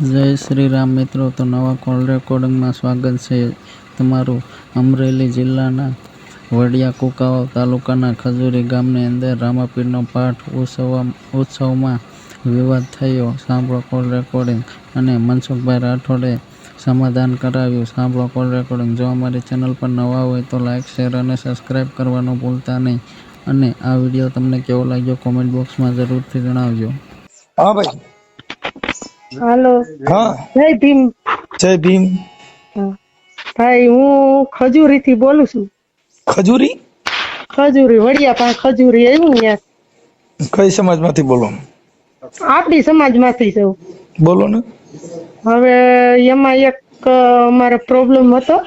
જય શ્રી રામ મિત્રો, તો નવા કોલ રેકોર્ડિંગમાં સ્વાગત છે તમારું। અમરેલી જિલ્લાના વડિયા કુકાવાવ તાલુકાના ખજૂરી ગામની અંદર રામાપીરનો પાઠ ઉત્સવમાં વિવાદ થયો। સાંભળો કોલ રેકોર્ડિંગ અને મનસુખભાઈ રાઠોડે સમાધાન કરાવ્યું। સાંભળો કોલ રેકોર્ડિંગ। જો અમારી ચેનલ પર નવા હોય તો લાઇક, શેર અને સબસ્ક્રાઈબ કરવાનું ભૂલતા નહીં અને આ વિડીયો તમને કેવો લાગ્યો કોમેન્ટ બોક્સમાં જરૂરથી જણાવજો। हाँ भाई। हेलो। हाँ जय भीम। जय भीम। हाँ। भाई हूँ खजूरी थी बोलू छू। खजूरी खजूरी वड़िया पास खजूरी આવ્યું ને યાર। कई समाजમાંથી બોલો? આપણી સમાજમાંથી છું। બોલો ને। હવે એમાં એક અમારો પ્રોબ્લેમ હતો।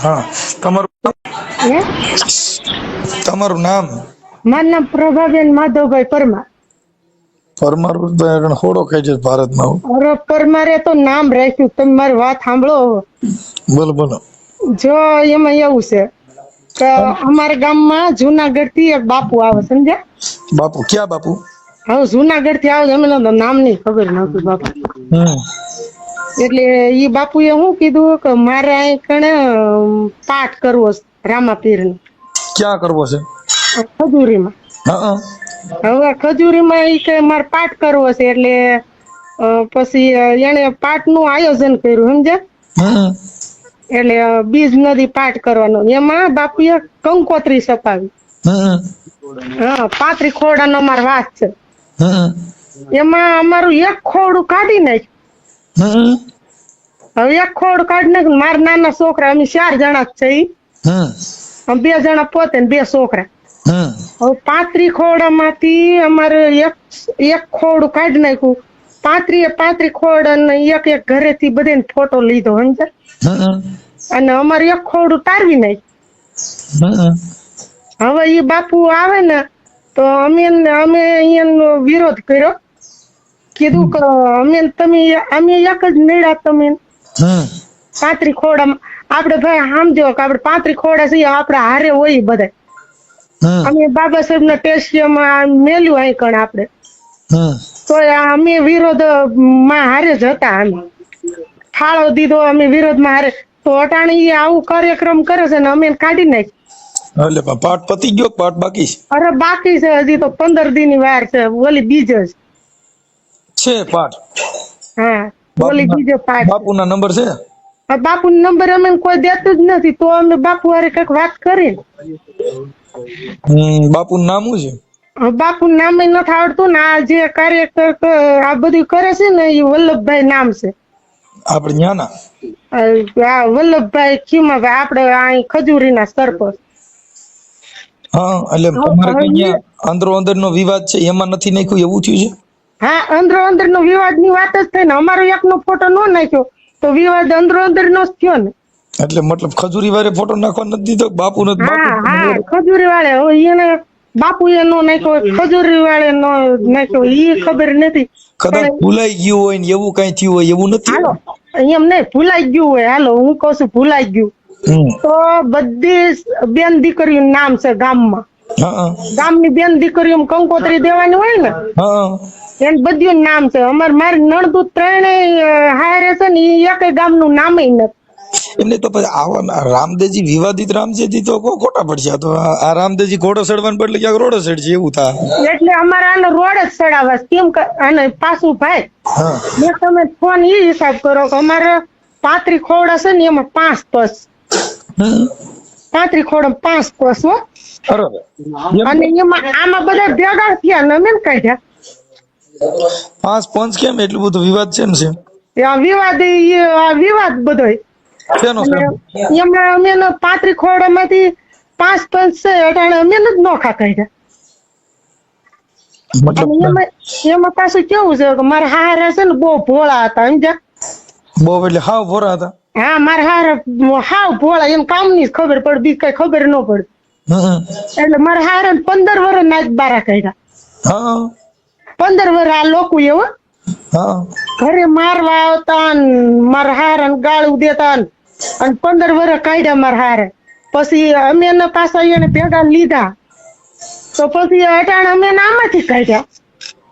હા, હે તમારું નામ? મારું નામ પ્રભાબેન માધવભાઈ પરમાર। પરમાર હોડો કહે છે ભારતમાં। અરે પરમારે તો નામ રાખ્યું। તમે મારી વાત સાંભળો। બોલો બોલો। જો એમાં એવું છે કે અમારા ગામમાં જુનાગઢ થી એક બાપુ આવે, સમજ્યા? બાપુ ક્યાં બાપુ? હવે જુનાગઢ થી આવે, અમે નામ ની ખબર નહોતું બાપુ। એટલે ઈ બાપુએ શું કીધું કે મારે અહીં કણે પાઠ કરવો છે રામાપીરનો। ક્યાં કરવો છે? ખજૂરીમાં। હા હવે ખજૂરીમાં ઈ કે મારે પાઠ કરવો છે એટલે પછી એને પાઠ નું આયોજન કર્યું, સમજ્યા? એટલે બીજ નદી પાઠ કરવાનો, એમાં બાપુએ કંકોત્રી છપાવી। હા, 35 ખોડાનો અમારો વાસ છે। એમાં અમારું એક ખોડું કાઢી નાખ્યું। હવે એક ખોડ કાઢી નાખ્યું। મારા નાના છોકરા, અમે 4 જણા જ છે। 2 જણા પોતે ને 2 છોકરા। હવે 35 ખોડામાંથી અમારે એક ખોડું કાઢી નાખ્યું। 35 ખોડ અને એક ઘરેથી બધાને ફોટો લીધો, સમજ્યા? અને અમારે એક ખોડું તારવી નાખ્યું। હવે ઈ બાપુ આવે ને તો અમે અહીંયા વિરોધ કર્યો। કીધું કે અમે એક જ નીડા, તમે 35 ખોડામાં આપણે ભાઈ સમજો કે આપણે 35 ખોડા છીએ, આપણે હારે હોય બધા। અમે બાબા સાહેબ ના ટેસ્ટિયામાં મેલ્યું અહીં કણ આપણે તો અમે વિરોધ માં હારે જ હતા। અમે ફાળો દીધો, અમે વિરોધ માં હારે। તો અટાણી આવું કાર્યક્રમ કરે છે ને અમે કાઢી નાખી। એટલે પાઠ પતી ગયો, પાઠ બાકી છે? અરે બાકી છે, હજી તો 15 દી ની વાર છે। ઓલી બીજ છે પાઠ? હા, ઓલી બીજો પાઠ। બાપુના નંબર છે? બાપુ નંબર અમે કોઈ દેતું જ નથી, તો અમે બાપુ હારે કઈક વાત કરી। બાપુનું નામ શું છે? બાપુ નામ નથી આવડતું ને। આ જે કાર્યકર આ બધું કરે છે ને એ વલ્લભભાઈ નામ છે। આપણે ન્યાના? આ વલ્લભભાઈ ખીમાભાઈ, આપણે અહીં ખજૂરીના સરપંચ। હા, એટલે તમારે કઈ અંદરો અંદર નો વિવાદ છે એમાં નથી નાખ્યું એવું થયું છે? હા, અંદર નો વિવાદ ની વાત જ થઈ ને। અમારો એકનો ફોટો નો નાખ્યો તો વિવાદ અંદર નો જ થયો ને। એટલે મતલબ ખજૂરી વાળે ફોટો નાખવા નથી દીધો બાપુ નો? હા, ખજૂરી વાળે એને બાપુ એ નો નાખ્યો, ખજૂરી વાળે નો નાખ્યો, ઈ ખબર નથી। કદાચ ભૂલાઈ ગયું હોય ને એવું કઈ થયું હોય એવું નથી? હાલો એમ નહીં, ભૂલાઈ ગયું હોય। હાલો હું કઉ છું ભૂલાઈ ગયું તો બધી બેન દીકરીઓ નામ છે ગામમાં। ગામની બેન દીકરીઓ કંકોત્રી દેવાની હોય ને એને બધું નામ છે। મારી નણદુ 3 હારે છે ને એ એક ગામનું નામ નથી। એમને તો પછી આવા રામદેવજી વિવાદિત રામદેવજી તો ખોટા પડશે। તો આ રામદેવજી ઘોડો ચડવાને બદલે ક્યાંક રોડો ચડશે એવું થાય। એટલે અમારે આને રોડ જ ચડાવવા કેમ અને પાછું ભાઈ મેં તમે ફોન એ હિસાબ કરો કે અમારે 35 ખોડા છે ને એમાં 5 પસ 35 ખોડા 5 પસ હો। અને એમાં આમાં બધા ભેગા થયા ને અમે કાઢ્યા 5 પંચ કેમ એટલું બધું વિવાદ છે ને? વિવાદ બધો એમાં અમે 35 ખોડા માંથી 5 પંચ છે એટલે અમે જ નોખા કાઢ્યા। એમાં પાછું કેવું છે કે મારા હારા છે ને બહુ ભોળા હતા, સમજ્યા? બહુ એટલે હાવ ભોળા હતા? હા, મારા હારા હાવ ભોળા, એમ કામ ની ખબર પડે, બી કઈ ખબર ન પડે। એટલે મારા હારા 15 વર્ષ નાચ બારા કાઢ્યા। 15 વર્ષ આ લોકો એવો ઘરે મારવા આવતા, મારા હારા ગાળું દેતા અને 15 વર્ષ કાઢ્યા મારા હારે। પછી અમે પાછા એને ભેગા લીધા તો પછી અટાણે અમે આમાંથી કાઢ્યા।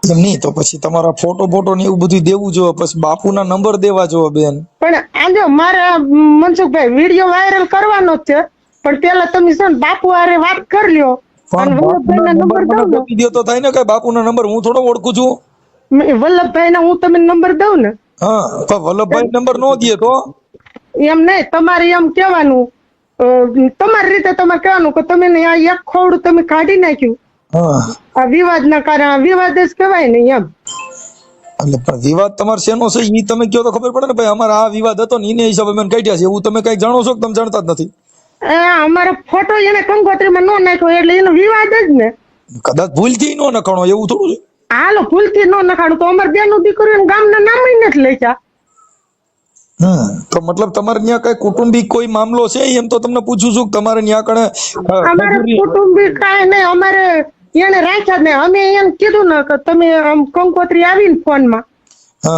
એમ નહીં તો પછી તમારા ફોટો ને એવું બધું દેવું જોઈએ, પછી બાપુના નંબર દેવા જોઈએ બેન. પણ આજે મારે મનસુખભાઈ વિડીયો વાયરલ કરવાનો જ છે, પણ પેલા તમે છે ને બાપુ હારે વાત કરી લ્યો અને પણ વલ્લભભાઈ ના નંબર મને દઉં ને, આપી દો તો થાય ને, કઈ બાપુના નંબર હું થોડો ઓળખું છું. વલ્લભભાઈ ના હું તમને નંબર દઉં ને. હા પણ વલ્લભભાઈ નંબર નો દે તો એમ નહીં, તમારે એમ કેવાનું, તમારી રીતે તમારે કહેવાનું કે તમે ને આ એક ખોડું તમે કાઢી નાખ્યું, હા આ વિવાદ ના કારણે, વિવાદ જ કહેવાય ને એમ. એટલે પણ વિવાદ તમારે શેનો છે ઈ તમે કયો તો ખબર પડે ને. ભાઈ અમારે આ વિવાદ હતો ને એને હિસાબે મેં કાઢ્યા છે, એવું તમે કઈ જાણો છો કે તમે જાણતા જ નથી? અમારો ફોટો એને કંકોત્રીમાં નો નાખ્યો એટલે એનો વિવાદ જ ને. કદાચ ભૂલથી નો નખાણો એવું થોડું છે. હાલો ભૂલથી નો નખાડું તો અમારે બેનું દીકરીઓ ગામના નામ નથી લઈ જા. તો મતલબ તમારે ત્યાં કઈ કુટુંબિક કોઈ મામલો છે એમ તો તમને પૂછું છું કે તમારે ત્યાં કણે અમારે કુટુંબિક કાંઈ નહીં, અમારે એને રાખ્યા જ નહીં. અમે એમ કીધું ને કે તમે આમ કંકોત્રી આવી ને ફોન માં,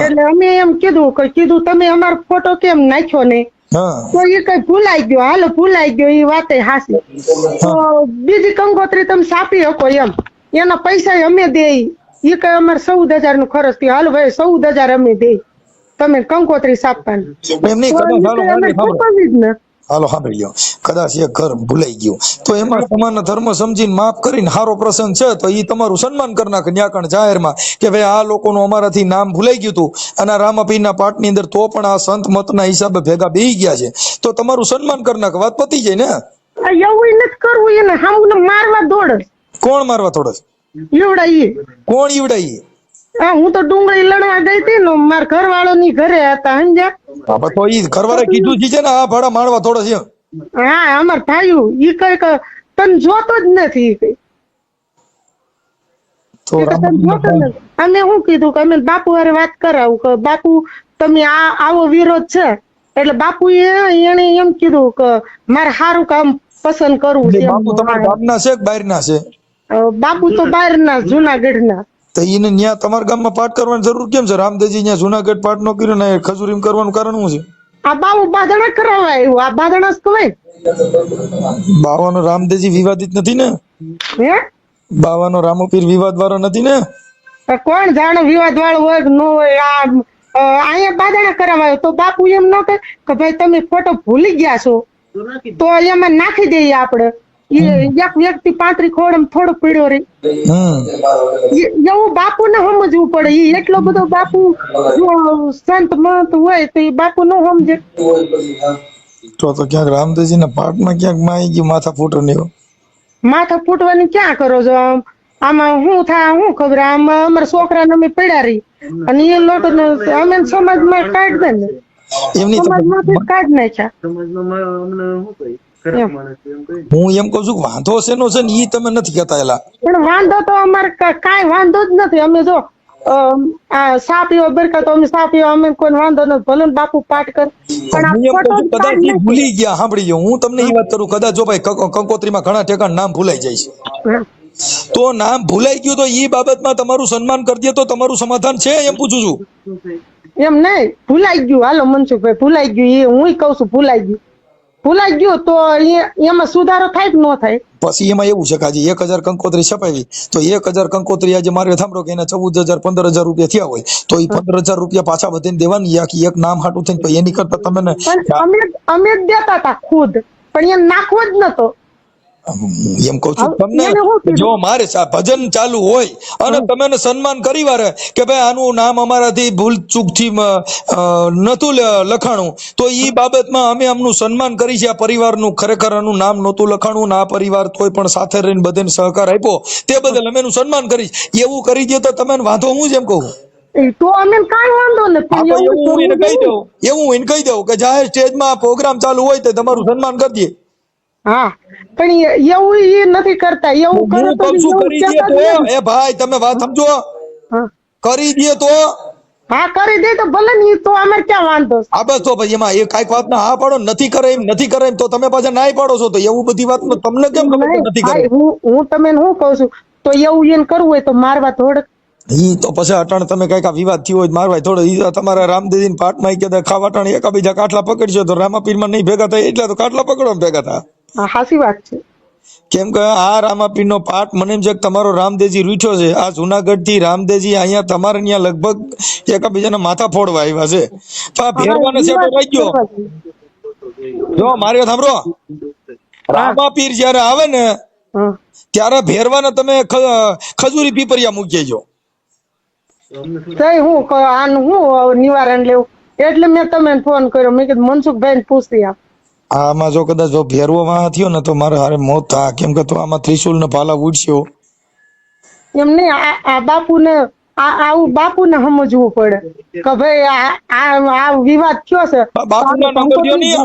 એટલે અમે એમ કીધું તમે અમારો ફોટો કેમ નાખ્યો નહીં? તો એ કઈ ભૂલાઈ ગયો, હાલો ભૂલાઈ ગયો, એ વાતે હાસી. તો બીજી કંકોત્રી તમે સાપી શકો એમ, એના પૈસા અમે દે, એ કઈ અમારે 14,000 નું ખર્ચ થયું, હાલો ભાઈ 14,000 અમે દે, તમે કંકોત્રી સાપવાની. હાલો સાંભળી લ્યો, કદાચ એ ઘર ભૂલાઈ ગયું તો એમાં તમારા ધર્મ સમજીને માફ કરીને સારો પ્રસંગ છે તો એ તમારું સન્માન કરી નાખે ન્યાકણ જાહેરમાં કે ભાઈ આ લોકોનું અમારાથી નામ ભૂલાઈ ગયું હતું અને રામાપીરના પાઠની અંદર તો પણ આ સંત મતના હિસાબે ભેગા બેહી ગયા છે, તો તમારું સન્માન કરી નાખે, વાત પતી જાય ને. એવું નથી કરવું, એને સામુને મારવા દોડ. કોણ મારવા થોડે? ઈવડાઈ. કોણ ઈવડાઈ? હા, હું તો ડુંગળી લડવા ગઈ હતી ને, મારા ઘરવાળો ની ઘરે હતા, સમજ્યા? તો ઈ ઘરવાળા કીધું છે ને આ ભાડા મારવા થોડો છે. હા, અમાર ભાઈ ઈ કઈક તને જોતો જ નથી. અમે શું કીધું કે અમે બાપુ હારે વાત કરાવું કે બાપુ તમે આવો વિરોધ છે, એટલે બાપુ એને એમ કીધું કે મારે સારું કામ પસંદ કરવું છે. બાપુ તમારા ગામના છે કે બહારના છે? બાપુ તો બહારના, જુનાગઢ ના. તો એને ન્યા તમારા ગામમાં પાઠ કરવાની જરૂર કેમ છે? રામદેવજી ન્યા જુનાગઢ પાઠ નો કર્યો ને ખજૂરીમાં કરવાનું કારણ શું છે? આ બાબુ બાદણા કરાવવા આવ્યું, આ બાદણા જ કહેવાય. બાવાનો રામદેવજી વિવાદિત નથી ને? હે, બાવાનો રામપીર વિવાદ વાળો નથી ને? કોણ જાણે વિવાદ વાળો હોય કે ન હોય. અહીંયા બાદણા કરાવાયો તો બાપુ એમ ન કહે કે ભાઈ તમે ફોટો ભૂલી ગયા છો તો એમાં નાખી દઈએ આપણે. એક વ્યક્તિ 35 ખોડ થોડો પીડ્યો રે, એવું બાપુ ને સમજવું પડે. એ એટલો બધો બાપુ સંત મહંત હોય તો એ બાપુ નો સમજે. તો ક્યાંક રામદેવજી ના પાઠમાં ક્યાંક માં આવી ગયું માથા ફૂટો ને માથા ફૂટવાની ક્યાં કરો છો? આમાં શું થાય શું ખબર? આમાં અમારા છોકરાને અમે પડ્યા રહી અને એ લોટ અમે સમાજમાં કાઢ દે ને, સમાજમાંથી કાઢ નાખ્યા. હું એમ કઉ છું કે વાંધો શેનો છે ને ઈ તમે નથી કહેતા એલા. પણ વાંધો તો અમારે કાંઈ વાંધો જ નથી. અમે જો આ સા પીવા બરકા તો અમે સા પીવા, અમે કોઈ વાંધો નથી, ભલે બાપુ પાઠ કરે. પણ કદાચ ભૂલી ગયા, સાંભળી ગયો હું તમને એ વાત કરું, કદાચ જો ભાઈ કંકોત્રીમાં ઘણા ઠેકાણ નામ ભૂલાઈ જાય છે, તો નામ ભૂલાઈ ગયું તો ઈ બાબતમાં તમારું સન્માન કરી દે તો તમારું સમાધાન છે એમ પૂછું છું. એમ નહીં, ભૂલાઈ ગયું. હાલો મનસુખભાઈ ભૂલાઈ ગયું, એ હું કઉ છું ભૂલાઈ ગયું તો એમાં સુધારો થાય કે ન થાય? પછી એમાં એવું છે કે આજે 1000 કંકોત્રી છપાવી તો 1000 કંકોત્રી આજે મારે સાંભળો કે એના 14,000 15,000 રૂપિયા થયા હોય તો એ 15,000 રૂપિયા પાછા વધીને દેવાની આખી એક નામ હાટું થઈને એની કરતા તમે અમે જ દેતા હતા ખુદ, પણ એ નાખવો જ નતો. એમ કઉ છું તમને, જો મારે ભજન ચાલુ હોય અને તમે સન્માન કરી વારે કે ભાઈ આનું નામ અમારાથી ભૂલ ચૂક થી નતું લખાણું તો ઈ બાબતમાં અમે આમનું સન્માન કરી છે. આ પરિવારનું ખરેખર આનું નામ નતું લખાણું ને આ પરિવાર તોય પણ સાથે રહીને બધાને સહકાર આપ્યો તે બદલ અમે એનું સન્માન કરીશ, એવું કરી દે તો તમે વાંધો હું જ એમ કહું. તો અમે કાંઈ વાંધો નથી, એવું એને કહી દઉં કે જાહેર સ્ટેજમાં પ્રોગ્રામ ચાલુ હોય તો તમારું સન્માન કરી દે. હા, પણ એવું એ નથી કરતા. એવું કરે તો કરી દે તો એ ભાઈ તમે વાત સમજો, કરી દે તો હા કરી દે તો ભલે ને, તો અમારે ક્યાં વાંધો? હા બસ તો ભાઈ એમાં એ કાંઈક વાત ના હા પાડો, નથી કરે એમ તો તમે પાછા નાય પાડો છો, તો એવું બધી વાત તમને કેમ ખબર નથી કરે? હું તમે શું કહું છું, તો એવું એને કરવું હોય તો મારવા થોડક ઈ તો પછી અટાણ તમે કઈક વિવાદ થયો હોય મારવાય થોડો. ઈ તમારા રામદેવજી પાઠમાં કે ખાવાટાણ એકાબીજા કાટલા પકડશો તો રામાપીરમાં નહીં ભેગા થાય એટલે તો કાટલા પકડવા ભેગા થાય. હાસી વાત છે. કેમ કે આ રામાપીરનો પાઠ મને એમ છે કે તમારો રામદેવજી રૂઠ્યો છે, આ જુનાગઢ થી રામદેવજી અહીંયા તમારે ત્યાં લગભગ એકબીજાના માથા ફોડવા આવ્યા છે, તો આ ભેરવાનો સેટો રહી ગયો. જો મારી વાત સાંભળો, રામાપીર જયારે આવે ને ત્યારે ભેરવાને તમે ખજૂરી પીપરિયા મૂકી જો. હું આનું હું નિવારણ લેવું એટલે મેં તમને ફોન કર્યો. મેં કીધું મનસુખભાઈ ને પૂછતી આમાં જો કદાચ જો ભેરવો માં થયો ને તો મારે હારે મોત થાય, કેમ કે તો આમાં ત્રિશુલ ને ભાલા ઉડશ્યો. એમ નહીં, આ બાપુને આવું બાપુને સમજવું પડે કે ભાઈ આ વિવાદ થયો છે. બાપુનો નંબર દ્યો ની,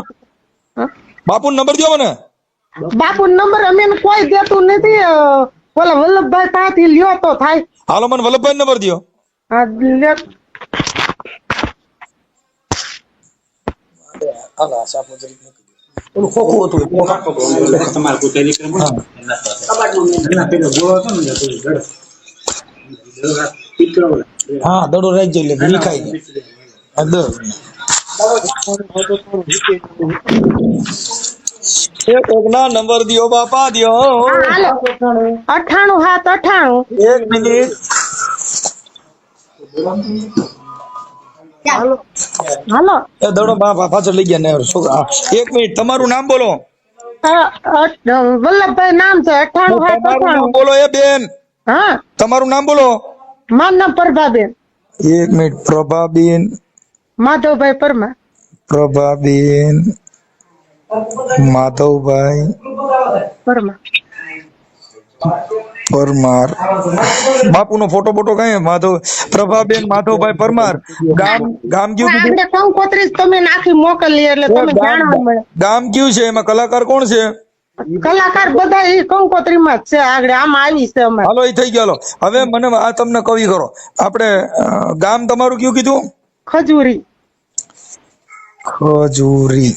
બાપુનો નંબર દ્યો મને. બાપુ નંબર અમે કોઈ દેતું નથી. ઓલા વલ્લભભાઈ પાસેથી લ્યો તો થાય. હાલો મને વલ્લભભાઈ નંબર દ્યો. હા લે. ઓલું ખોખું હતું તમારે કોઈ ટેલિગ્રામ હા દડો રાખજો એટલે લીખાઈ જાય. કોકના નંબર દિયો બાપા દિયો. 98 એક મિનિટ. હાલો એ દડો પાછળ લઈ ગયા ને છોકરા. એક મિનિટ, તમારું નામ બોલો. વલ્લભભાઈ નામ છે. 98 તમારું નામ બોલો એ બેન. હા તમારું નામ બોલો. મારું નામ પ્રભાબેન. એક મિનિટ, પ્રભાબેન. માધવભાઈ પરમાર. પ્રભાબેન માધવભાઈ પરમાર. પરમાર. બાપુનો ફોટો બોટો કઈ? માધવ પ્રભાબેન માધવભાઈ પરમાર. ગામ કયું કીધું? કંકોત્રી તમે નાખી મોકલી એટલે તમે જાણવા મળે. ગામ કયું છે? એમાં કલાકાર કોણ છે? કલાકાર બધા એ કંકોત્રી માં જ છે. આગળ આમાં આવી છે અમારે. હાલો એ થઈ ગયો. હવે મને આ તમને કવિ કરો. આપણે ગામ તમારું કયું કીધું? ખજૂરી. ખજૂરી.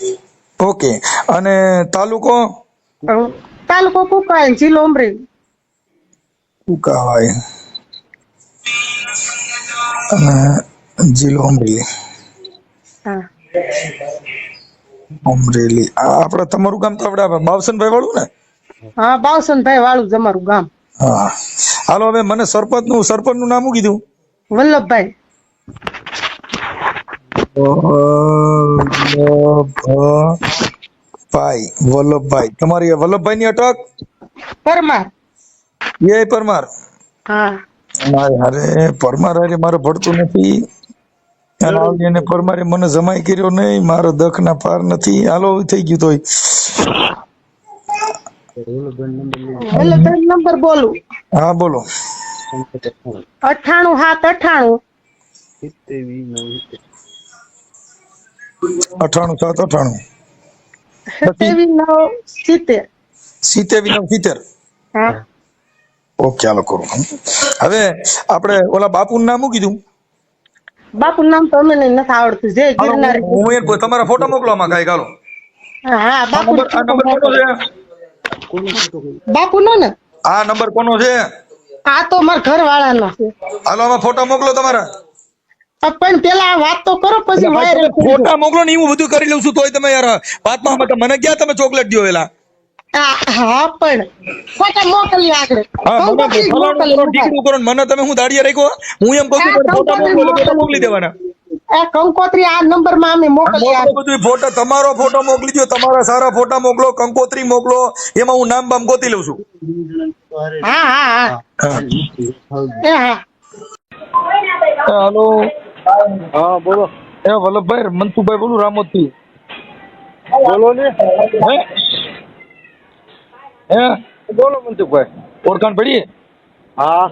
ઓકે. અને તાલુકો? તાલુકો કુકાઈ, જિલ્લો અમરેલી. કુકાવાય અને જિલ્લો અમરેલી. હા અમરેલી. આપણે તમારું ગામ તો આપણે બાવસનભાઈ વાળું ને? હા બાવસનભાઈ વાળું જ અમારું ગામ. હા હાલો. હવે મને સરપંચનું નામ શું કીધું? વલ્લભભાઈ. વલ્લભભાઈ. તમારી વલ્લભભાઈ ની અટક? પરમાર. એ પરમાર. હા અરે પરમાર અરે મારે ભળતું નથી. એને પરમારે મને જમાઈ કર્યો નહીં, મારો દખ ના પાર નથી. હાલો થઈ ગયું તોય. વલ્લભભાઈ નંબર બોલું? હા બોલો. 98 98 97 70. હા ઓકે હાલો કરું. હવે આપણે ઓલા બાપુનું નામ શું કીધું? બાપુ નામ તો અમે નથી આવડતું. જય ગિરનારી. હું એ તમારા ફોટા મોકલો આમાં કાંઈ. હાલો હા બાપુ. આ નંબર કોનો છે? બાપુ નો ને આ નંબર કોનો છે? આ તો મારા ઘર વાળાનો છે. હાલો આમાં ફોટા મોકલો તમારા. પણ પેલા વાત તો કરો પછી વાયરલ ફોટા મોકલો ને હું બધું કરી લઉં છું. તોય તમે યાર વાતમાં મને ક્યાં તમે ચોકલેટ દો એલા? હા પણ ફોટા મોકલી આગળ. હા મને ઠીકરું કરો. મને તમે હું દાડિયા રાખ્યો? હું એમ કહું છું ફોટા મોકલો એટલે ફોટા મોકલી દેવાના. કંકોત્રી આ નંબર માં અમે મોકલી બધું ફોટા તમારો ફોટો મોકલી દો. તમારા સારા ફોટા મોકલો, કંકોત્રી મોકલો, એમાં હું નામ બામ ગોતી લઉં છું. હા હા હા હા. હાલો. હા બોલો. એ વલ્લભભાઈ મનસુખભાઈ બોલું રામોદ થી. બોલો ને. હે બોલો મનસુખભાઈ. ઓળખાણ પડી? હા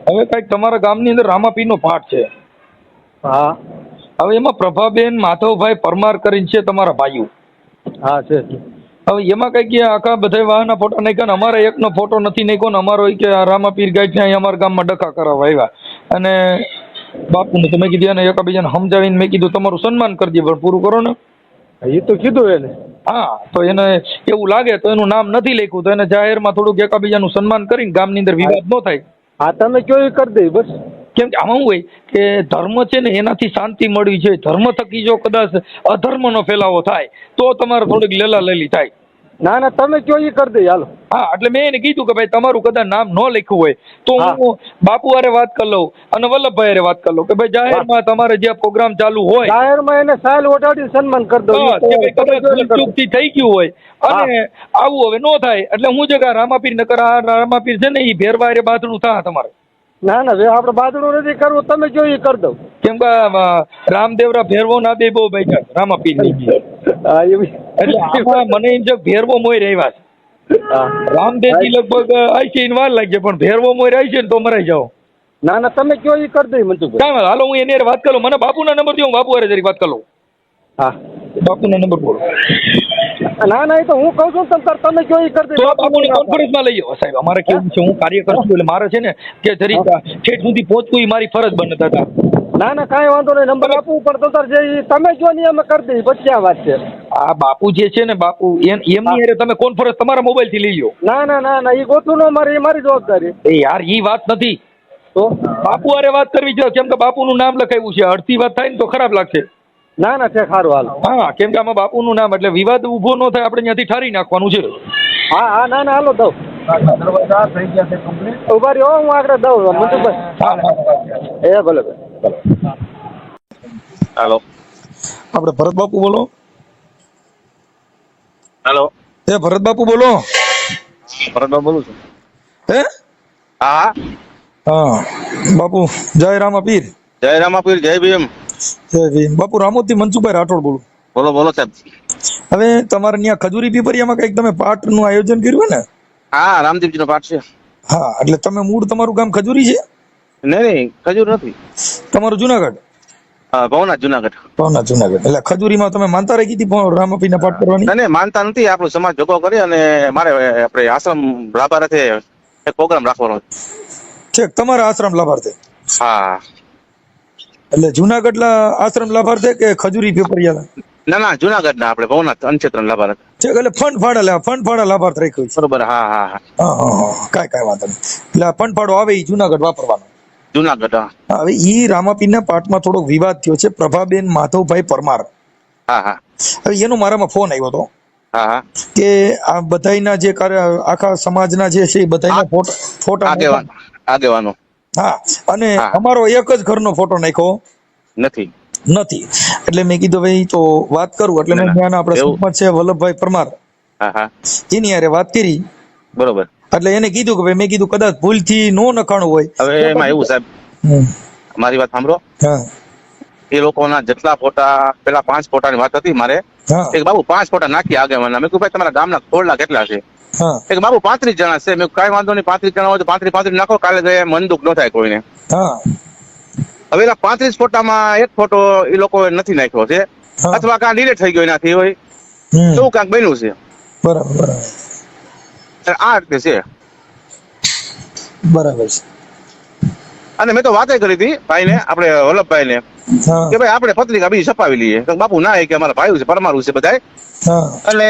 હવે કઈક તમારા ગામની અંદર રામાપીરનો પાઠ છે. હા હવે એમાં પ્રભાબેન માધવભાઈ પરમાર કરીને છે તમારા ભાઈઓ. હા છે. હવે એમાં કઈક આખા બધા વાહના ફોટા નાખ્યા ને અમારા એકનો ફોટો નથી નાખ્યો ને અમારો કે આ રામાપીર ગાય છે અમારા ગામમાં ડખા કરાવવા આવ્યા. અને બાપુને તમે કીધું એને એકબીજાને સમજાવીને મેં કીધું તમારું સન્માન કરી દે, પણ પૂરું કરો ને. એ તો કીધું એને. હા તો એને એવું લાગે તો એનું નામ નથી લખ્યું તો એને જાહેરમાં થોડુંક એકબીજાનું સન્માન કરીને ગામની અંદર વિવાદ ન થાય. હા તમે કયો એ કરી દે બસ. કેમ કે આમાં શું હોય કે ધર્મ છે ને એનાથી શાંતિ મળવી છે. ધર્મ થકી જો કદાચ અધર્મનો ફેલાવો થાય તો તમારે થોડીક લેલા લેલી થાય. ના ના તમે કયો એ કરી દઈએ હાલો. હા એટલે મેં એને કીધું કે ભાઈ તમારું કદાચ નામ ન લખ્યું હોય તો હા. હું બાપુ હારે વાત કરી લઉં અને વલ્લભભાઈ હારે વાત કરી લઉં કે ભાઈ જાહેરમાં તમારે જે પ્રોગ્રામ ચાલુ હોય જાહેરમાં એને સાલ ઓઢાડી સન્માન કરી દો. હા, કે ભાઈ કદાચ ભૂલચૂકથી થઈ ગયું હોય અને આવું હવે ન થાય એટલે હું છે કે રામાપીર નકર આ રામાપીર છે ને એ ભેરવા હારે બાથડું થા તમારે. ના ના આપણે બાદડું નથી કરવું, તમે કયો એ કરી દઉં. કેમ કે રામદેવરા ભેરવો ના બે બહુ ભાઈ રામાપીર ની હા એવી. એટલે આમાં મને એમ છે કે ભેરવો મોય રહેવા છે. હા. રામદેવજી લગભગ આઈસી વાર લાગશે પણ ભેરવો મોય રહી છે ને તો મરાઈ જાઓ. ના ના તમે કયો એ કરી દઈએ મનસુખભાઈ. કાંઈ વાંધો હાલો હું એની હારે વાત કરું. મને બાપુના નંબર દો, હું બાપુ હારે જરી વાત કરું. હા. બાપુના નંબર બોલો. ના ના એ તો હું કહું છું તમે કયો એ કરી તો દઈએ. બાપુને કોન્ફરન્સમાં લઈ જાઓ સાહેબ. અમારે કેવું છે હું કાર્યકર છું એટલે મારે છે ને કે જરી ઠેઠ સુધી પહોંચવું એ મારી ફરજ બનતા હતા. ના ના કાંઈ વાંધો નહીં, નંબર આપવું પણ તો તાર જે ઈ તમે જો ને અમે કરી દઈએ પછી આ વાત છે. આ બાપુ જે છે ને બાપુ એમની હારે તમે કોન્ફરન્સ તમારા મોબાઈલ થી લઈ લો. ના ના ના ના એ ગોતું ન મારે, એ મારી જવાબદારી. એ યાર ઈ વાત નથી. તો બાપુ હારે વાત કરવી છે કેમ કે બાપુનું નામ લખાયું છે. અડધી વાત થાય ને તો ખરાબ લાગશે. ના ના ઠેક સારું હાલો. હા કેમ કે આમાં બાપુનું નામ એટલે વિવાદ ઊભો ન થાય આપણે ત્યાંથી ઠારી નાખવાનું છે. હા હા ના ના હાલો દઉં. ઉભા રહ્યો હું આગળ દઉં મનસુખભાઈ. એ ભલે ભલે. હેલો આપણે ભરત બાપુ બોલો. હેલો એ ભરત બાપુ બોલો. ભરતભાઈ બોલું છું. હે હા હા બાપુ જય રામાપીર. જય રામાપીર, જય ભીમ. જય ભીમ. બાપુ રામોદથી મનસુખભાઈ રાઠોડ બોલું. બોલો બોલો સાહેબ. હવે તમારે ત્યાં ખજૂરી પીપરિયામાં કંઈક તમે પાઠનું આયોજન કર્યું ને? હા રામદેવજીનો પાઠ છે. હા એટલે તમે મૂળ તમારું ગામ ખજૂરી છે? નહીં નહીં ખજૂર નથી. તમારું જુનાગઢ? ભવનાથ જુનાગઢ. ભવનાથ જુનાગઢ. એટલે ખજૂરીમાં તમે માનતા રાખી હતી રામાપીરના પાઠ કરવાની? નહીં માનતા નથી, આપણો સમાજ ભેગો કરી અને મારે આપણે આશ્રમ લાભાર્થે એક પ્રોગ્રામ રાખવાનો છે. છે તમારા આશ્રમ લાભાર્થે? હા. એટલે જુનાગઢ આશ્રમ લાભાર્થે કે ખજૂરી પીપરિયા? ના ના જુનાગઢ ના આપણે ભવનાથ અનક્ષેત્ર લાભાર્થ. છે એટલે ફંડ ફાળા લાભાર્થ રાખ્યું છે. બરોબર. હા હા હા. હા કાંઈ વાંધો નહીં. એટલે આ ફંડ ફાળો આવે એ જુનાગઢ વાપરવાનો. જુનાગઢ. હા હવે ઈ રામાપીરના પાઠમાં થોડોક વિવાદ થયો છે. પ્રભાબેન માધવભાઈ પરમાર, હા હા હવે એનો મારામાં ફોન આવ્યો હતો હા હા. કે આ બધાયના જે આખા સમાજના જે છે એ બધાયના ફોટા આગેવાનો. હા અને હા. અમારો એક જ ઘરનો ફોટો નાખ્યો નથી. નથી. એટલે મેં કીધું ભાઈ તો વાત કરું એટલે મેં ત્યાંના આપણે સરપંચ છે વલ્લભભાઈ પરમાર હા હા. એની હારે વાત કરી. બરોબર. એટલે એને કીધું કે ભાઈ મેં કીધું કદાચ ભૂલથી નો નખાણું હોય. હવે એમાં એવું સાહેબ, મારી વાત સાંભળો. હા એ લોકોના જેટલા ફોટા, પેલા 5 ફોટાની વાત હતી મારે. હા એક બાબુ 5 ફોટા નાખી આગેવાના. મેં કહ્યું ભાઈ તમારા ગામના ખોરડા કેટલા છે? હા એક બાબુ 35 જણા છે. મેં કાંઈ વાંધો નહીં, 35 જણા હોય તો 35 નાખો, કાલે જાય મન દુઃખ ન થાય કોઈને. હા હવે એના 35 ફોટામાં એક ફોટો એ લોકો નથી નાખ્યો છે હા. અથવા કાં ડિલીટ થઈ ગયો એનાથી હોય હમ. એવું કાંઈક બન્યું છે. બરાબર બરાબર આ રીતે છે. બરાબર છે. અને મેં તો વાતે કરી હતી ભાઈને, આપણે વલ્લભભાઈને, હા કે ભાઈ આપણે પત્રિકા બીજી છપાવી લઈએ. તો બાપુ ના કે અમારા ભાઈ છે, પરમારું છે બધાય, હા એટલે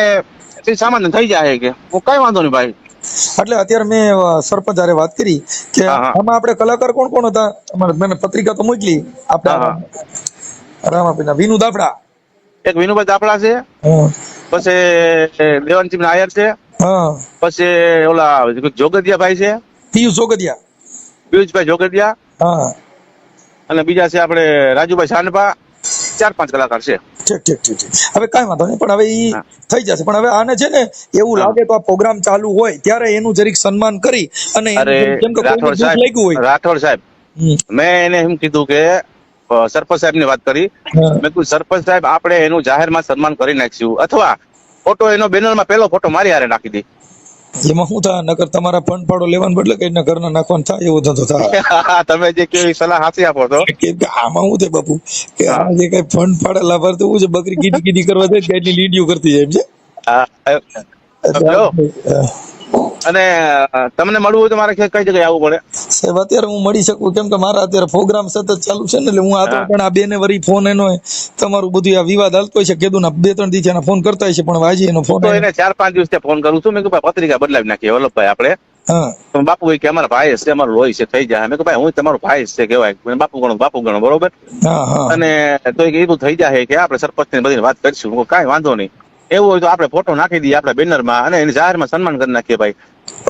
એ સામાન્ય થઈ જાય કે હું કાંઈ વાંધો નહીં ભાઈ. એટલે અત્યારે મેં સરપંચ હારે વાત કરી કે હા, હા. આમાં આપણે કલાકાર કોણ કોણ હતા? અમારે મેં પત્રિકા તો મોકલી હા, આપણે રામાપીરના વિનુ દાફડા, એક વિનુભાઈ દાપડા છે, હા પછી દેવાનસિંહ નાયર છે, હા પછી ઓલા જોગદિયા ભાઈ છે, પિયુષ જોગદિયા, પિયુષભાઈ જોગદિયા, હા અને બીજા છે આપણે રાજુભાઈ સાનપા. 4-5 કલાકાર છે. ઠીક ઠીક ઠીક ઠીક. હવે કાંઈ વાંધો નહીં પણ હવે ઈ હા. થઈ જશે. પણ હવે આને છે ને એવું હા. લાગે તો આ પ્રોગ્રામ ચાલુ હોય ત્યારે એનું જરીક સન્માન કરી અને એનું અરે કેમ કે કોઈને રાઠોડ દુઃખ લાગ્યું હોય. રાઠોડ સાહેબ, હમ. મેં એને એમ કીધું કે સરપંચ સાહેબ ની વાત કરી. હા. મેં કીધું સરપંચ સાહેબ આપણે એનું જાહેરમાં સન્માન કરી નાખશું, અથવા ફોટો એનો બેનરમાં પહેલો ફોટો મારી હારે નાખી દે. એમાં શું થાય? નકર તમારા ફંડ ફાળો લેવાનું બદલે કઈ ઘરના નાખવાનું થાય એવું ધંધો થાય. તમે જે કેવી સલાહ હાથી આપો છો. કેમ કે આમાં શું થાય બાપુ કે હા. આ જે કઈ ફંડ ફાળે લાભાર્થી શું છે બકરી કીધી કીધી કરવા જાય ગાયની લીડીઓ કરતી જાય એમ છે. હા, એટલે જો. આપણે, અને તમને મળવું હોય તો મારે કઈ જગ્યાએ આવવું પડે? સાહેબ અત્યારે હું મળી શકું કેમ કે મારા અત્યારે પ્રોગ્રામ સતત ચાલુ છે ને એટલે હું આ તો હા. પણ આ બેને વરી ફોન એનો તમારું બધું આ વિવાદ હાલતો હોય છે કીધું ના 2-3 દિવસ એના ફોન કરતા હોય છે પણ આજે એનો ફોન તો એને 4-5 દિવસ ફોન કરું છું. મેં કહ્યું ભાઈ પત્રિકા બદલાવી નાખીએ વલ્લભભાઈ આપણે. હા તો બાપુ કે અમારા ભાઈ છે, અમારું લોહી છે, થઈ જાય. મેં કહ્યું ભાઈ હું તમારો ભાઈ છે કહેવાય, બાપુ ગણો બરોબર. હા હા અને તો એવું થઈ જાય કે આપણે સરપંચ ની બધી વાત કરીશું. કાંઈ વાંધો નહીં. એવું હોય તો આપણે ફોટો નાખી દઈએ આપણા બેનરમાં અને એને જાહેરમાં સન્માન કરી નાખીએ ભાઈ.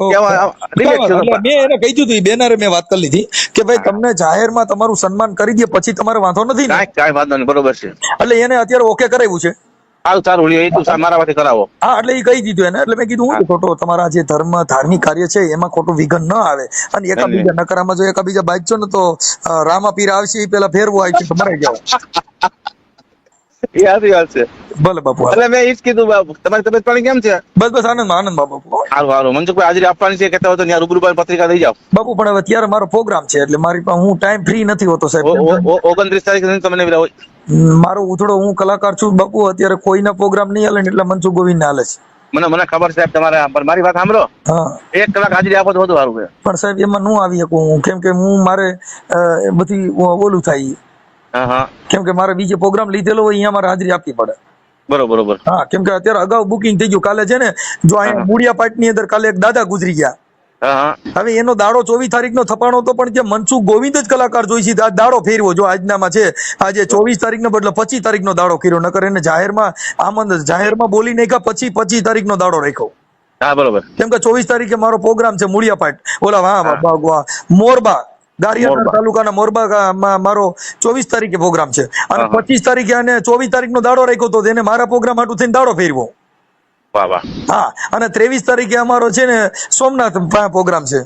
એટલે મેં એને કહી દીધું ઈ બેનરે મેં વાત કરી લીધી કે ભાઈ તમને જાહેરમાં તમારું સન્માન કરી દે પછી તમારે વાંધો નથી ને. કાંઈ વાંધો નહીં, બરોબર છે. એટલે એને અત્યારે ઓકે કરાવ્યું છે. સારું એ તું મારા પાસે કરાવો. હા એટલે એ કહી દીધું એને. એટલે મેં કીધું હું ખોટો તમારા જે ધાર્મિક કાર્ય છે એમાં ખોટું વિઘન ન આવે અને એકાબીજા નકરામાં જો એકાબીજા બાજજો ને તો રામા પીર આવશે એ પેલા ફેરવો આવશે તો મરાઈ જાવ. એ સાચી વાત છે. ભલે બાપુ. એટલે મેં ઈ જ કીધું બાપુ તમારી તબિયત પાણી કેમ છે? બસ આનંદ બાપુ. સારું મનસુખભાઈ હાજરી આપવાની છે કહેતા હોય તો ત્યાં રૂબરૂ પત્રિકા દઈ જાઓ બાપુ. પણ હવે ત્યારે મારો પ્રોગ્રામ છે એટલે મારી પાસે હું ટાઈમ ફ્રી નથી હોતો સાહેબ. 29 તારીખે તમને મારો ઉથડો હું કલાકાર છું બાપુ. અત્યારે કોઈના પ્રોગ્રામ નહીં હાલે ને એટલે મનસુખ ગોવિંદ ના હાલે છે. મને ખબર સાહેબ તમારે પણ મારી વાત સાંભળો. હા 1 કલાક હાજરી આપો તો વધુ સારું છે. પણ સાહેબ એમાં નું આવી શકું હું કેમ કે હું મારે બધી ઓલું થાય. હા કેમ કે મારે બીજે પ્રોગ્રામ લીધેલો હોય અહીંયા મારે હાજરી આપવી પડે. બરોબર. હા કેમ કે અત્યારે અગાઉ બુકિંગ થઈ ગયું. કાલે છે ને જો અહીંયા બુડિયા પાટ ની અંદર કાલે એક દાદા ગુજરી ગયા. હવે એનો દાડો 24 તારીખનો થપાણો તો પણ જે મનસુખ ગોવિંદ જ કલાકાર જોઈ છે દાડો ફેરવો. જો આજનામાં છે આજે 24 તારીખનો બદલે 25 તારીખનો દાડો કર્યો. નકર એને જાહેરમાં બોલી નાખ્યા પછી 25 તારીખનો દાડો રાખ્યો. હા બરોબર. કેમ કે 24 તારીખે મારો પ્રોગ્રામ છે મૂળિયા પાટ ઓલા મોરબા ગારિયાધાર તાલુકાના મોરબા મારો 24 તારીખે પ્રોગ્રામ છે અને 25 તારીખે અને 24 તારીખનો દાડો રાખ્યો તો એને મારા પ્રોગ્રામ હાટુ થઈને દાડો ફેરવો. હા અને 23 તારીખે અમારો છે ને સોમનાથ પ્રોગ્રામ છે.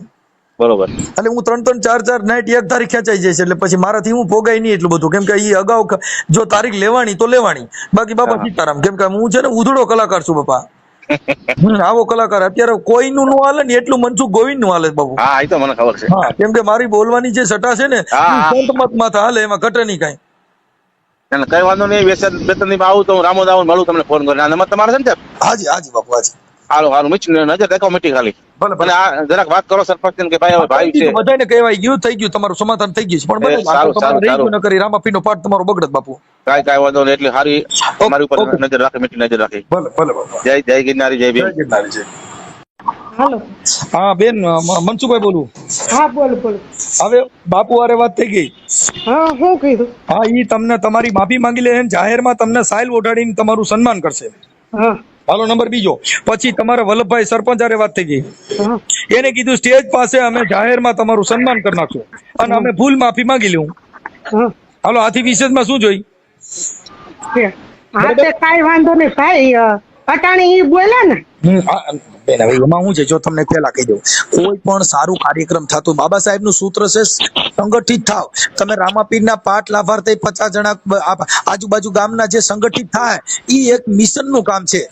બરોબર. એટલે હું 3 4 નાઈટ એક તારીખ ખેંચાઈ જાય છે એટલે પછી મારાથી હું ભોગાય નહીં એટલું બધું. કેમ કે એ અગાઉ જો તારીખ લેવાની તો લેવાની. બાકી બાપા સીતારામ કેમ કે હું છે ને ઉધડો કલાકાર છું બાપા. આવો કલાકાર અત્યારે કોઈનું નું હાલે ને એટલું મનસુખ ગોવિંદ નું હાલે બાબુ. હા એ તો મને ખબર છે. હા કેમ કે મારી બોલવાની જે સટા છે ને સંત મત માથે હાલે એમાં ઘટે નહીં કઈ. કઈ વાંધો નહીં. વેતન ની આવું તો હું રામોદ આવું મળું તમને ફોન કરીને. નંબર તમારે છે ને? હાજી બાપુ હાજી. હારું મીઠી નજર દેખો મીઠી ખાલી. ભલે જરાક વાત કરો સરપંચ કે ભાઈ ભાઈ છે બધાને કહેવાય ગયું થઈ ગયું તમારું સમાધાન થઈ ગયું છે પણ સારું કરી રામાપીનો પાઠ તમારો બગડત બાપુ. કાંઈ વાંધો નહીં. એટલે સારી મારી ઉપર નજર રાખે મીઠી નજર રાખે. ભલે બાપુ. જય ગિરનારી જય ભીમ. હાલો. હા બેન મનસુખભાઈ બોલું. હા બોલ. હવે બાપુ હારે વાત થઈ ગઈ. હા શું કીધું? હા ઈ તમને તમારી માફી માંગી લે જાહેરમાં તમને સાઇલ ઓઢાડીને તમારું સન્માન કરશે. હા હાલો નંબર બીજો. પછી તમારા વલ્લભભાઈ સરપંચ હારે વાત થઈ ગઈ. એને કીધું સ્ટેજ પાસે અમે જાહેરમાં તમારું સન્માન કરી નાખશું અને અમે ભૂલ માફી માંગી લઉં. હાલો આથી વિશેષમાં શું જોઈ? હા તે કાઈ વાંધો નહીં ભાઈ. અટાણી ઈ બોલે ને બેન હવે એમાં શું છે જો તમને પહેલા કહી દઉં કોઈ પણ સારું કાર્યક્રમ થતું બાબા સાહેબ નું સૂત્ર છે સંગઠિત થાવ. તમે રામાપીરના પાઠ લાભાર્થે 50 જણા આજુબાજુ ગામના જે સંગઠિત થાય ઈ એક મિશન નું કામ છે.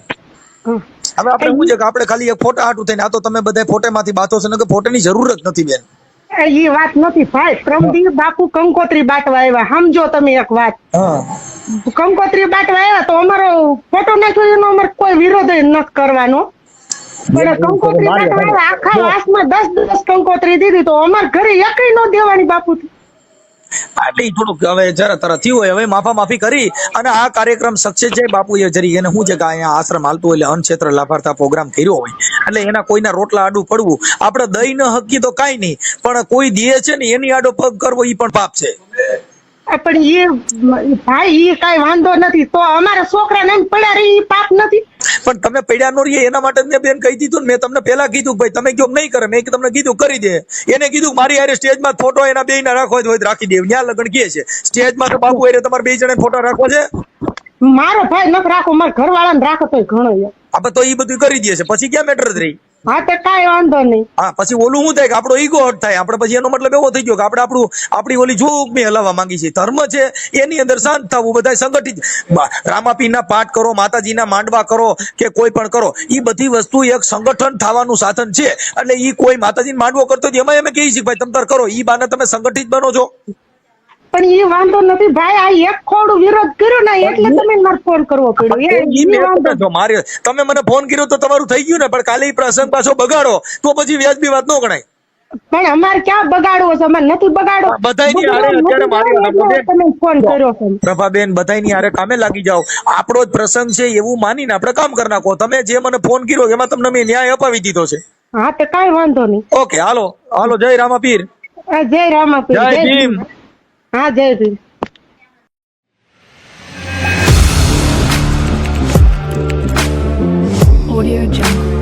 હવે આપણે શું છે કે આપણે ખાલી એક ફોટા હાટું થઈને આ તો તમે બધા ફોટેમાંથી બાતો છો ને કે ફોટાની જરૂર જ નથી બેન. એ વાત નથી ભાઈ. પ્રમદી બાપુ કંકોત્રી બાટવા આવ્યા. સમજો તમે એક વાત. કંકોત્રી બાટવા આવ્યા તો અમારો ફોટો નાખ્યો એનો અમારે કોઈ વિરોધ નથી કરવાનો. પણ કંકોત્રી બાટવા આવ્યા આખા વાસમાં 10 કંકોત્રી દીધી તો અમારે ઘરે એકઈ ન દેવાની બાપુ. એટલે થોડુંક હવે જરા તરત થયું હોય હવે માફી કરી અને આ કાર્યક્રમ સક્સેસ જાય બાપુ. એ જરી એને શું છે કે અહીંયા આશ્રમ હાલતું હોય એટલે અનક્ષેત્ર લાભાર્થા પ્રોગ્રામ કર્યો હોય એટલે એના કોઈના રોટલા આડું પડવું આપણે દઈ ન હકી તો કાંઈ નહીં પણ કોઈ દે છે ને એની આડો પગ કરવો એ પણ પાપ છે. પણ એ ભાઈ એ કઈ વાંધો નથી તો અમારા છોકરા ને પડ્યા રહી પાપ નથી. પણ તમે પડ્યા નો રહીએ એના માટે મેં બેન કહી દીધું ને મેં તમને પેલા કીધું ભાઈ તમે કયો નહીં કરે મેં તમને કીધું કરી દે. એને કીધું મારી હારે સ્ટેજમાં ફોટો એના બે ના રાખવો હોય તો રાખી દે. ત્યાં લગન કે છે સ્ટેજમાં તો બાપુ હારે તમારે 2 જણા ફોટો રાખવો છે. મારો ભાઈ નથી રાખો મારા ઘરવાળા ને રાખો તો ઘણો. આપણે તો એ બધું કરી દે છે પછી ક્યાં મેટર જ રહી. હા તો કઈ વાંધો નહીં. હા પછી ઓલું શું થાય કે આપણો ઈગો હટ થાય. આપણે પછી એનો મતલબ એવો થઈ ગયો કે આપણે આપણી ઓલી જોગમી હલાવવા માંગી છે. ધર્મ છે એની અંદર શાંત થવું બધા સંગઠિત રામાપીરના પાઠ કરો માતાજીના માંડવા કરો કે કોઈ પણ કરો એ બધી વસ્તુ એક સંગઠન થવાનું સાધન છે. એટલે એ કોઈ માતાજીનો માંડવો કરતો એમાં અમે કહીએ છીએ ભાઈ તમે તાર કરો એ બાને તમે સંગઠિત બનો છો. પણ એ વાંધો નથી ભાઈ. આ એક ખોડું વિરોધ કર્યો ને એટલે તમે મારે ફોન કરવો પડ્યો. મારે તમે મને ફોન કર્યો તો તમારું થઈ ગયું ને પણ કાલે પ્રસંગ પાછો બગાડો તો પછી વ્યાજબી વાત ન ગણાય. પણ અમારે ક્યાં બગાડવો છે? અમારે નથી બગાડો. બધાયની હારે અત્યારે તમે ફોન કર્યો છે પ્રભાબેન. બધાયની હારે કામે લાગી જાઓ. આપણો જ પ્રસંગ છે એવું માનીને આપણે કામ કરી નાખો. તમે જે મને ફોન કર્યો એમાં તમને મેં ન્યાય અપાવી દીધો છે. હા તો કઈ વાંધો નહીં. ઓકે હાલો જય રામાપીર. જય રામાપીર. જય ભીમ. હા જય ભીમ. Audio Jungle.